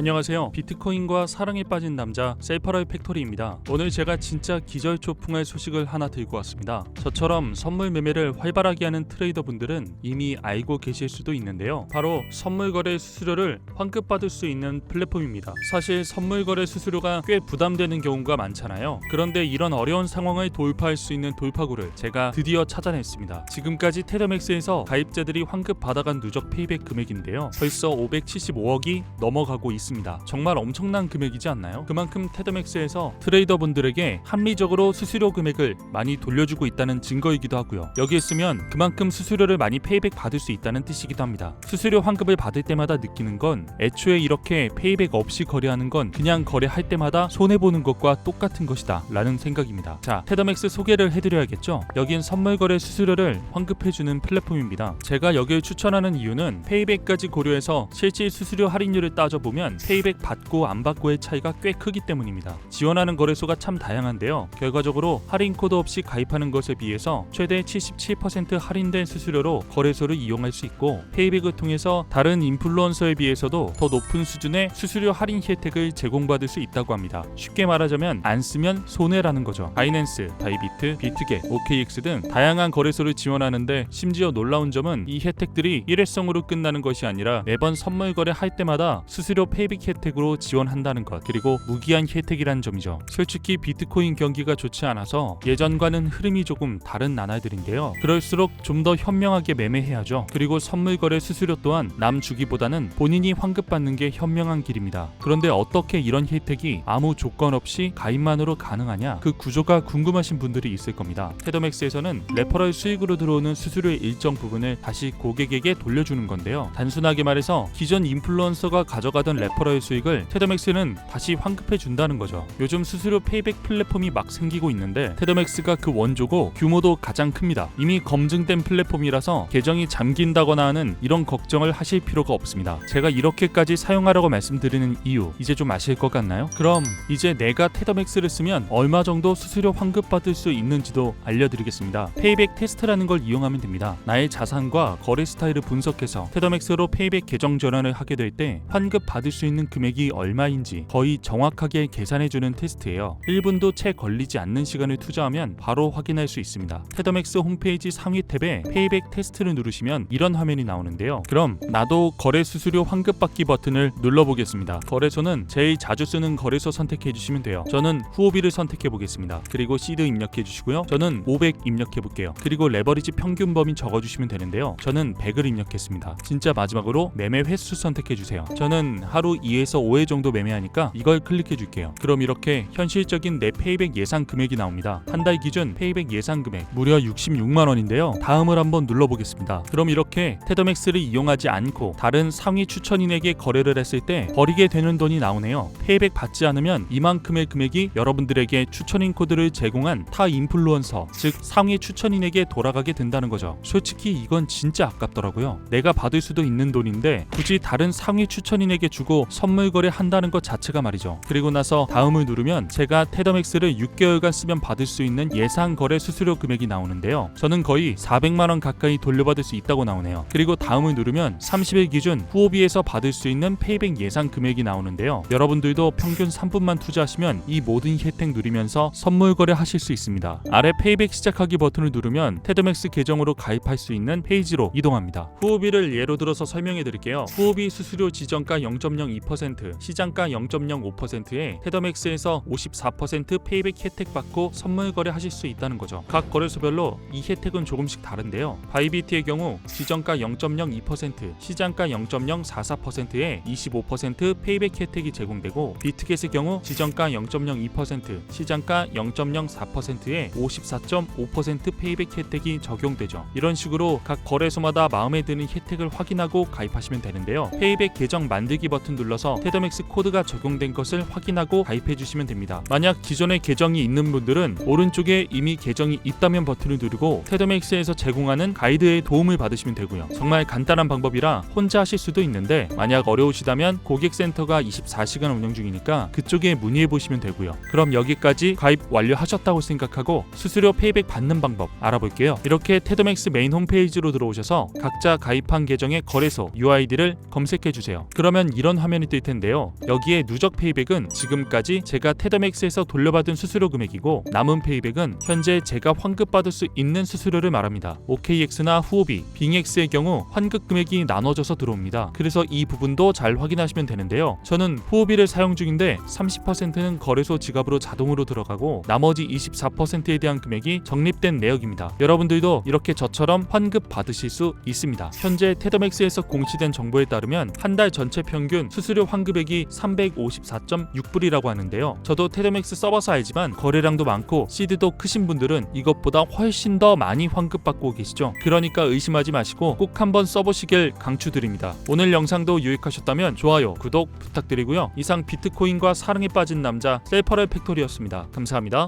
안녕하세요. 비트코인과 사랑에 빠진 남자 셀퍼럴 팩토리입니다. 오늘 제가 진짜 기절초풍할 소식을 하나 들고 왔습니다. 저처럼 선물 매매를 활발하게 하는 트레이더 분들은 이미 알고 계실 수도 있는데요. 바로 선물 거래 수수료를 환급받을 수 있는 플랫폼입니다. 사실 선물 거래 수수료가 꽤 부담되는 경우가 많잖아요. 그런데 이런 어려운 상황을 돌파할 수 있는 돌파구를 제가 드디어 찾아냈습니다. 지금까지 테더맥스에서 가입자들이 환급 받아간 누적 페이백 금액인데요. 벌써 575억이 넘어가고 있습니다. 정말 엄청난 금액이지 않나요? 그만큼 테더맥스에서 트레이더분들에게 합리적으로 수수료 금액을 많이 돌려주고 있다는 증거이기도 하고요. 여기에 쓰면 그만큼 수수료를 많이 페이백 받을 수 있다는 뜻이기도 합니다. 수수료 환급을 받을 때마다 느끼는 건 애초에 이렇게 페이백 없이 거래하는 건 그냥 거래할 때마다 손해보는 것과 똑같은 것이다 라는 생각입니다. 자, 테더맥스 소개를 해드려야겠죠? 여긴 선물 거래 수수료를 환급해주는 플랫폼입니다. 제가 여기를 추천하는 이유는 페이백까지 고려해서 실질 수수료 할인율을 따져보면 페이백 받고 안 받고의 차이가 꽤 크기 때문입니다. 지원하는 거래소가 참 다양한데요. 결과적으로 할인 코드 없이 가입하는 것에 비해서 최대 77% 할인된 수수료로 거래소를 이용할 수 있고, 페이백을 통해서 다른 인플루언서에 비해서도 더 높은 수준의 수수료 할인 혜택을 제공받을 수 있다고 합니다. 쉽게 말하자면 안 쓰면 손해라는 거죠. 바이낸스, 바이비트, 비트겟, OKX 등 다양한 거래소를 지원하는데, 심지어 놀라운 점은 이 혜택들이 일회성으로 끝나는 것이 아니라 매번 선물 거래할 때마다 수수료 페이백 혜택으로 지원한다는 것, 그리고 무기한 혜택이라는 점이죠. 솔직히 비트코인 경기가 좋지 않아서 예전과는 흐름이 조금 다른 나날들인데요. 그럴수록 좀 더 현명하게 매매해야죠. 그리고 선물 거래 수수료 또한 남 주기보다는 본인이 환급받는 게 현명한 길입니다. 그런데 어떻게 이런 혜택이 아무 조건 없이 가입만으로 가능하냐? 그 구조가 궁금하신 분들이 있을 겁니다. 테더맥스에서는 레퍼럴 수익으로 들어오는 수수료의 일정 부분을 다시 고객에게 돌려주는 건데요. 단순하게 말해서 기존 인플루언서가 가져가던 레퍼럴 수익을 테더맥스는 다시 환급해 준다는 거죠. 요즘 수수료 페이백 플랫폼이 막 생기고 있는데 테더맥스가 그 원조고 규모도 가장 큽니다. 이미 검증된 플랫폼이라서 계정이 잠긴다거나 하는 이런 걱정을 하실 필요가 없습니다. 제가 이렇게까지 사용하라고 말씀드리는 이유, 이제 좀 아실 것 같나요? 그럼 이제 내가 테더맥스를 쓰면 얼마 정도 수수료 환급받을 수 있는지도 알려드리겠습니다. 페이백 테스트라는 걸 이용하면 됩니다. 나의 자산과 거래 스타일을 분석해서 테더맥스로 페이백 계정 전환을 하게 될 때 환급 받을 수 있는 금액이 얼마인지 거의 정확하게 계산해주는 테스트예요. 1분도 채 걸리지 않는 시간을 투자하면 바로 확인할 수 있습니다. 테더맥스 홈페이지 상위 탭에 페이백 테스트를 누르시면 이런 화면이 나오는데요. 그럼 나도 거래 수수료 환급받기 버튼을 눌러보겠습니다. 거래소는 제일 자주 쓰는 거래소 선택해주시면 돼요. 저는 후오비를 선택해보겠습니다. 그리고 시드 입력해주시고요. 저는 500 입력해볼게요. 그리고 레버리지 평균 범위 적어주시면 되는데요. 저는 100을 입력했습니다. 진짜 마지막으로 매매 횟수 선택해주세요. 저는 하루 2에서 5회 정도 매매하니까 이걸 클릭해줄게요. 그럼 이렇게 현실적인 내 페이백 예상 금액이 나옵니다. 한 달 기준 페이백 예상 금액 무려 66만원인데요. 다음을 한번 눌러보겠습니다. 그럼 이렇게 테더맥스를 이용하지 않고 다른 상위 추천인에게 거래를 했을 때 버리게 되는 돈이 나오네요. 페이백 받지 않으면 이만큼의 금액이 여러분들에게 추천인 코드를 제공한 타 인플루언서, 즉 상위 추천인에게 돌아가게 된다는 거죠. 솔직히 이건 진짜 아깝더라고요. 내가 받을 수도 있는 돈인데 굳이 다른 상위 추천인에게 주고 선물 거래 한다는 것 자체가 말이죠. 그리고 나서 다음을 누르면 제가 테더맥스를 6개월간 쓰면 받을 수 있는 예상 거래 수수료 금액이 나오는데요. 저는 거의 400만원 가까이 돌려받을 수 있다고 나오네요. 그리고 다음을 누르면 30일 기준 후오비에서 받을 수 있는 페이백 예상 금액이 나오는데요. 여러분들도 평균 3분만 투자하시면 이 모든 혜택 누리면서 선물 거래 하실 수 있습니다. 아래 페이백 시작하기 버튼을 누르면 테더맥스 계정으로 가입할 수 있는 페이지로 이동합니다. 후오비를 예로 들어서 설명해 드릴게요. 후오비 수수료 지정가 0.02%, 시장가 0.05%에 테더맥스에서 54% 페이백 혜택 받고 선물 거래 하실 수 있다는 거죠. 각 거래소별로 이 혜택은 조금씩 다른데요. 바이비트의 경우 지정가 0.02%, 시장가 0.044%에 25% 페이백 혜택이 제공되고, 비트겟의 경우 지정가 0.02%, 시장가 0.04%에 54.5% 페이백 혜택이 적용되죠. 이런 식으로 각 거래소마다 마음에 드는 혜택을 확인하고 가입하시면 되는데요. 페이백 계정 만들기 버튼 눌러서 테더맥스 코드가 적용된 것을 확인하고 가입해 주시면 됩니다. 만약 기존에 계정이 있는 분들은 오른쪽에 이미 계정이 있다면 버튼을 누르고 테더맥스에서 제공하는 가이드의 도움을 받으시면 되고요. 정말 간단한 방법이라 혼자 하실 수도 있는데, 만약 어려우시다면 고객센터가 24시간 운영 중이니까 그쪽에 문의해 보시면 되고요. 그럼 여기까지 가입 완료하셨다고 생각하고 수수료 페이백 받는 방법 알아볼게요. 이렇게 테더맥스 메인 홈페이지로 들어오셔서 각자 가입한 계정의 거래소 UID를 검색해 주세요. 그러면 이런 화면이 화면이 뜰 텐데요. 여기에 누적 페이백은 지금까지 제가 테더맥스에서 돌려받은 수수료 금액이고, 남은 페이백은 현재 제가 환급받을 수 있는 수수료를 말합니다. OKX나 후오비, 빙엑스의 경우 환급 금액이 나눠져서 들어옵니다. 그래서 이 부분도 잘 확인하시면 되는데요. 저는 후오비를 사용 중인데 30%는 거래소 지갑으로 자동으로 들어가고 나머지 24%에 대한 금액이 적립된 내역입니다. 여러분들도 이렇게 저처럼 환급 받으실 수 있습니다. 현재 테더맥스에서 공시된 정보에 따르면 한 달 전체 평균 수수료 환급액이 354.6불이라고 하는데요. 저도 테더맥스 써봐서 알지만 거래량도 많고 시드도 크신 분들은 이것보다 훨씬 더 많이 환급받고 계시죠. 그러니까 의심하지 마시고 꼭 한번 써보시길 강추드립니다. 오늘 영상도 유익하셨다면 좋아요, 구독 부탁드리고요. 이상 비트코인과 사랑에 빠진 남자 셀퍼럴 팩토리였습니다. 감사합니다.